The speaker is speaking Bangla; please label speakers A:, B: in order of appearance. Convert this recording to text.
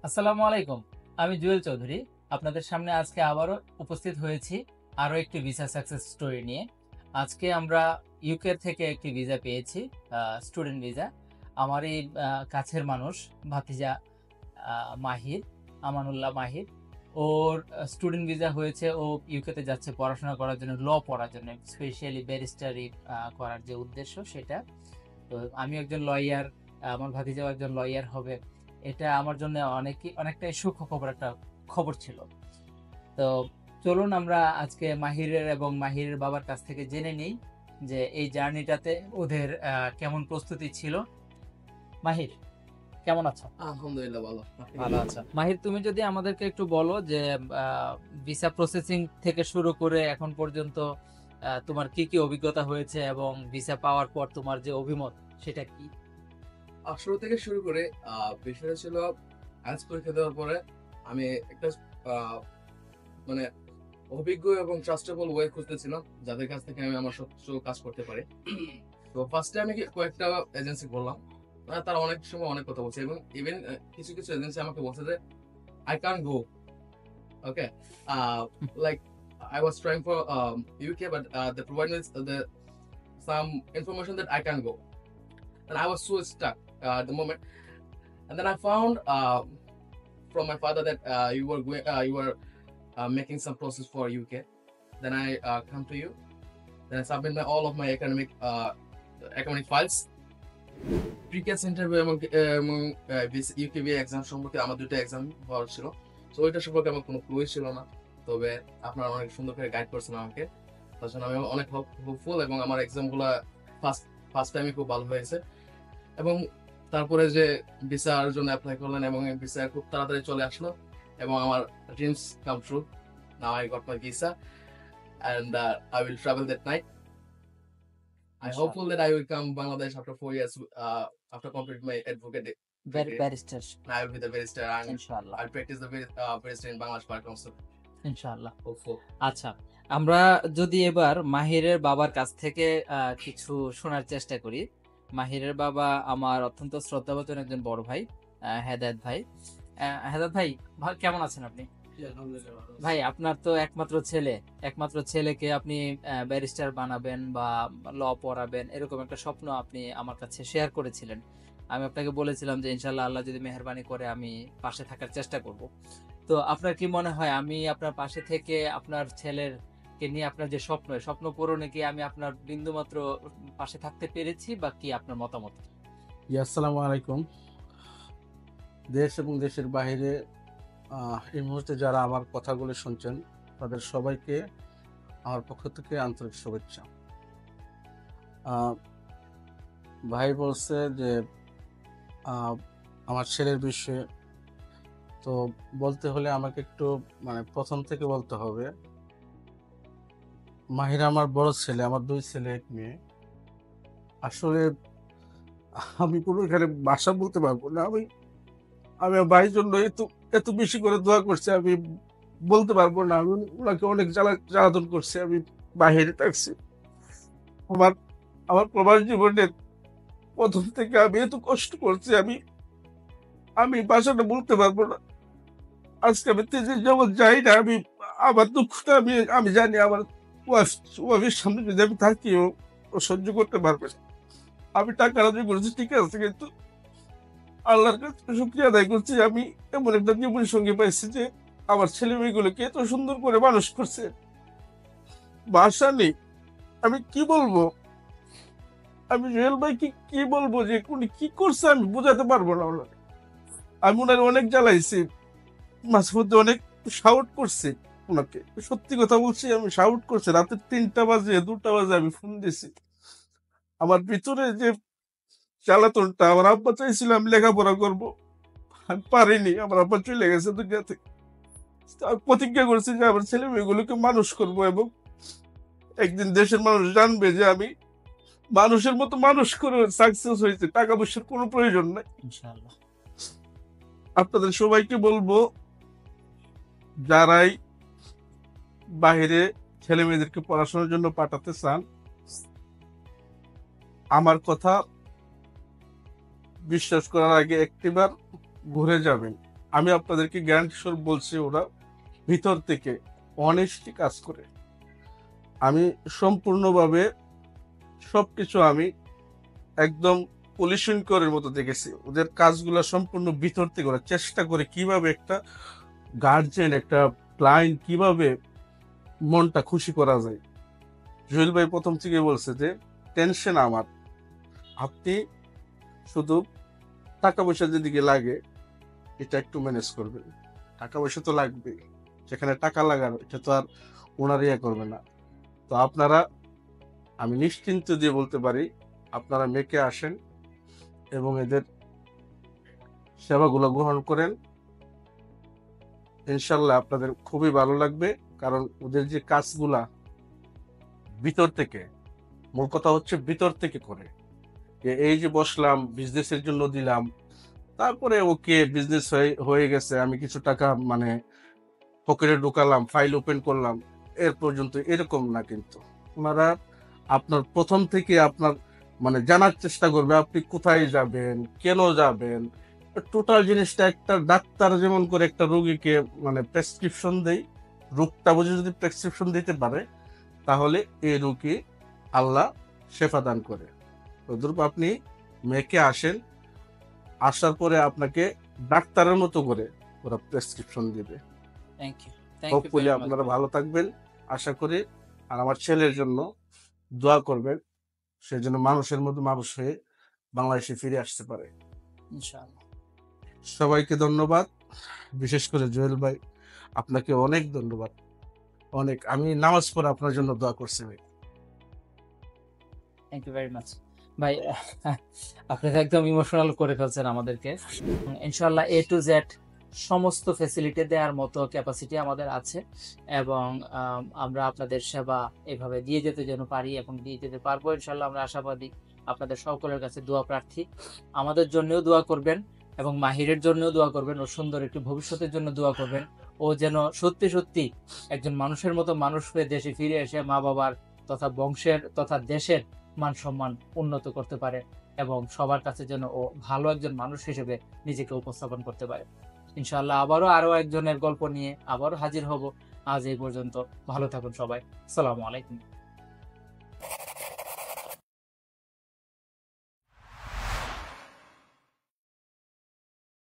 A: আসসালামু আলাইকুম। আমি জুয়েল চৌধুরী। আপনাদের সামনে আজকে আবারও উপস্থিত হয়েছি আরও একটি ভিসা সাকসেস স্টোরি নিয়ে। আজকে আমরা ইউকে থেকে একটি ভিসা পেয়েছি, স্টুডেন্ট ভিসা। আমারই কাছের মানুষ, ভাতিজা মাহির, আমানুল্লাহ মাহির। ওর স্টুডেন্ট ভিসা হয়েছে। ও ইউকেতে যাচ্ছে পড়াশোনা করার জন্য, ল পড়ার জন্য, স্পেশালি ব্যারিস্টারি করার যে উদ্দেশ্য সেটা। তো আমি একজন লয়ার, আমার ভাতিজাও একজন লয়ার হবে। এটা আমার জন্য অনেকটাই সুখবর, একটা খবর ছিল। তো চলুন আমরা আজকে মাহিরের এবং মাহিরের বাবার কাছ থেকে জেনে নিই যে এই জার্নিটাতে ওদের কেমন প্রস্তুতি ছিল। মাহির, কেমন আছো?
B: আলহামদুলিল্লাহ ভালো।
A: ভালো আছো? মাহির, তুমি যদি আমাদেরকে একটু বলো যে ভিসা প্রসেসিং থেকে শুরু করে এখন পর্যন্ত তোমার কি কি অভিজ্ঞতা হয়েছে এবং ভিসা পাওয়ার পর তোমার যে অভিমত সেটা কি?
B: শুরু থেকে শুরু করে বিষয়টা ছিল আইএলটিএস পরীক্ষা দেওয়ার পরে আমি একটা আহ, মানে অভিজ্ঞ এবং ট্রাস্টেবল ওয়ে খুঁজতেছিলাম যাদের কাছ থেকে আমি আমার সবকিছু কাজ করতে পারি। তো ফার্স্টে আমি কয়েকটা এজেন্সি বললাম, তারা অনেক সময় অনেক কথা বলছে এবং ইভেন কিছু কিছু এজেন্সি আমাকে বলছে যে I can go, okay, like I was trying for UK, but they provided the some information that I can go, and I was so stuck at the moment. And then I found from my father that you were making some process for UK. Then I come to you. Then I submit all of my academic files. Pre CAS interview এবং ইউকেবি এক্সাম সম্পর্কে আমার দুটো এক্সাম হওয়ার ছিল। তো ওইটা সম্পর্কে আমার কোনো ক্লুই ছিল না, তবে আপনারা অনেক সুন্দর করে গাইড করছেন আমাকে, তার জন্য আমি অনেক হোপফুল এবং আমার এক্সামগুলো ফার্স্ট টাইমে খুব ভালো হয়েছে। এবং তারপরে যে ভিসার জন্য অ্যাপ্লাই করলেন এবং ভিসা খুব তাড়াতাড়ি চলে আসলো এবং আমার dreams come true. Now I got my visa and I will travel that night. I hopeful that I will come Bangladesh after 4 years after complete my advocate degree.
A: Barrister,
B: I will be the barrister and
A: ইনশাআল্লাহ।
B: I'll practice the barrister in Bangladesh Bar Council.
A: ইনশাআল্লাহ।
B: Hopeful.
A: আচ্ছা, আমরা যদি এবার মাহিরের বাবার কাছ থেকে কিছু শোনার চেষ্টা করি। মাহিরের বাবা আমার অত্যন্ত শ্রদ্ধাভাজন একজন বড় ভাই, হেদায়েত ভাই। হেদায়েত ভাই, কেমন আছেন আপনি? ভাই, আপনার তো একমাত্র ছেলেকে আপনি ব্যারিস্টার বানাবেন বা ল পড়াবেন, এরকম একটা স্বপ্ন আপনি আমার কাছে শেয়ার করেছিলেন। আমি আপনাকে বলেছিলাম যে ইনশাল্লাহ আল্লাহ যদি মেহেরবানি করে আমি পাশে থাকার চেষ্টা করব। তো আপনার কি মনে হয় আমি আপনার পাশে থেকে আপনার ছেলের কে নিয়ে আপনার যে স্বপ্ন পূরণে কি আমি আপনার বিন্দুমাত্র পাশে থাকতে পেরেছি, বা কি আপনার মতামত?
C: আসসালামু আলাইকুম। দেশ এবং দেশের বাইরে এই মুহূর্তে যারা আমার কথাগুলো শুনছেন তাদের সবাইকে আমার পক্ষ থেকে আন্তরিক শুভেচ্ছা। ভাই বলছে যে আমার ছেলের বিষয়ে, তো বলতে হলে আমাকে একটু প্রথম থেকে বলতে হবে। মাহিরা আমার বড় ছেলে, আমার 2 ছেলে 1 মেয়ে। আসলে আমি কোনো এখানে ভাষা বলতে পারবো না। আমি আমার ভাইয়ের জন্য এত বেশি করে দোয়া করছি, আমি বলতে পারবো না। আমি ওনাকে অনেক জ্বালাতন করছি, আমি বাহিরে থাকছি। আমার আমার প্রবাস জীবনের প্রথম থেকে আমি এত কষ্ট করছি, আমি ভাষাটা বলতে পারবো না। আজকে আমি তেজে যেমন যাই না, আমার দুঃখটা আমি জানি। আমার ওয়াইফের সামনে যদি আমি থাকি, ও সহ্য করতে পারবে না। আমি টাকা রাজি করেছি, ঠিক আছে, কিন্তু আল্লাহর কাছে শুকরিয়া আদায় করছি আমি এমন একটা জীবন সঙ্গী পাইছি যে আমার ছেলে মেয়েগুলোকে এত সুন্দর করে মানুষ করছে। ভাষা নেই, আমি কি বলবো। আমি জুয়েল ভাই কি বলবো যে উনি কি করছে আমি বোঝাতে পারবো না ওনার। আমি ওনার অনেক জ্বালাইছি, মাঝে মধ্যে অনেক শাউট করছি ওনাকে। সত্যি কথা বলছি, আমি শাউট করছি। রাতে 3টা বাজে 2টা বাজে আমি ফোন দিছি। আমার ভিতরে যে জ্বালাতনটা, আমার আব্বা চাইছিল আমি লেখাপড়া করবো, আমি পারিনি। আমার আব্বা চলে গেছে দুনিয়া থেকে। আমি প্রতিজ্ঞা করেছি যে আমার ছেলে মেয়েগুলোকে মানুষ করবো এবং একদিন দেশের মানুষ জানবে যে আমি মানুষের মতো মানুষ করে সাকসেস হয়েছে, টাকা পয়সার কোনো প্রয়োজন নাই।
A: ইনশাআল্লাহ।
C: আপনাদের সবাইকে বলবো, যারাই বাইরে ছেলে মেয়েদেরকে পড়াশোনার জন্য পাঠাতে চান, আমার কথা বিশ্বাস করার আগে একটিবার ঘুরে যাবেন। আমি আপনাদেরকে গ্যারান্টি স্বরূপ বলছি, ওরা ভিতর থেকে অনেস্টলি কাজ করে। আমি সম্পূর্ণভাবে সবকিছু আমি একদম পলিউশন করার মতো দেখেছি। ওদের কাজগুলো সম্পূর্ণ ভিতর থেকে ওরা চেষ্টা করে কিভাবে একটা গার্জেন, একটা ক্লায়েন্ট কিভাবে মনটা খুশি করা যায়। জুয়েল ভাই প্রথম থেকে বলছে যে টেনশন আমার, আপনি শুধু টাকা পয়সা যেদিকে লাগে এটা একটু ম্যানেজ করবেন। টাকা পয়সা তো লাগবে, যেখানে টাকা লাগার এটা তো আর ওনার ইয়ে করবে না। তো আপনারা, আমি নিশ্চিন্ত দিয়ে বলতে পারি, আপনারা মেকে আসেন এবং এদের সেবাগুলো গ্রহণ করেন, ইনশাল্লাহ আপনাদের খুবই ভালো লাগবে। কারণ ওদের যে কাজগুলা ভিতর থেকে, মূল কথা হচ্ছে ভিতর থেকে করে। যে এই যে বসলাম বিজনেসের জন্য দিলাম, তারপরে ওকে বিজনেস হয়ে গেছে, আমি কিছু টাকা মানে পকেটে ঢুকালাম, ফাইল ওপেন করলাম, এর পর্যন্ত এরকম না। কিন্তু ওনারা আপনার প্রথম থেকে আপনার মানে জানার চেষ্টা করবে আপনি কোথায় যাবেন, কেন যাবেন, টোটাল জিনিসটা। একটা ডাক্তার যেমন করে একটা রোগীকে মানে প্রেসক্রিপশন দেয়, রোগটা বুঝে যদি প্রেসক্রিপশন দিতে পারে, তাহলে এই রোগী আল্লাহ শেফা দান করে। তদ্রূপ আপনি মেয়েকে আসেন, আসার পরে আপনাকে ডাক্তারের মতো করে ওরা প্রেসক্রিপশন দিবে।
A: Thank you, thank you
C: hopefully
A: very much.
C: আপনারা ভালো থাকবেন আশা করি। আর আমার ছেলের জন্য দোয়া করবেন, সে যেন মানুষের মতো মানুষ হয়ে বাংলাদেশে ফিরে আসতে পারে।
A: ইনশাআল্লাহ।
C: সবাইকে ধন্যবাদ, বিশেষ করে জুয়েল ভাই, আপনাকে অনেক ধন্যবাদ। অনেক, আমি নামাজ পড়ে আপনার জন্য দোয়া করছি ভাই।
A: থ্যাংক ইউ ভেরি মাচ ভাই। আপনি তো একদম ইমোশনাল করে ফেলছেন আমাদেরকে। ইনশাআল্লাহ A to Z সমস্ত ফ্যাসিলিটি দেওয়ার মতো ক্যাপাসিটি আমাদের আছে, এবং আমরা আপনাদের সেবা এভাবে দিয়ে যেতে যেন পারি এবং দিয়ে যেতে পারবো ইনশাআল্লাহ। আমরা আশাবাদী, আপনাদের সকলের কাছে দোয়া প্রার্থী। আমাদের জন্যও দোয়া করবেন এবং মাহিরের জন্যও দোয়া করবেন, ও সুন্দর একটি ভবিষ্যতের জন্য দোয়া করবেন। ও যেন সত্যি সত্যি একজন মানুষের মতো মানুষ হয়ে দেশে ফিরে এসে মা বাবার তথা বংশের তথা দেশের মান সম্মান উন্নত করতে পারে, এবং সবার কাছে যেন ও ভালো একজন মানুষ হিসেবে নিজেকে উপস্থাপন করতে পারে। ইনশাআল্লাহ আরো একজনের গল্প নিয়ে আবারও হাজির হব। আজ এই পর্যন্ত, ভালো থাকুন সবাই। আসসালামু আলাইকুম।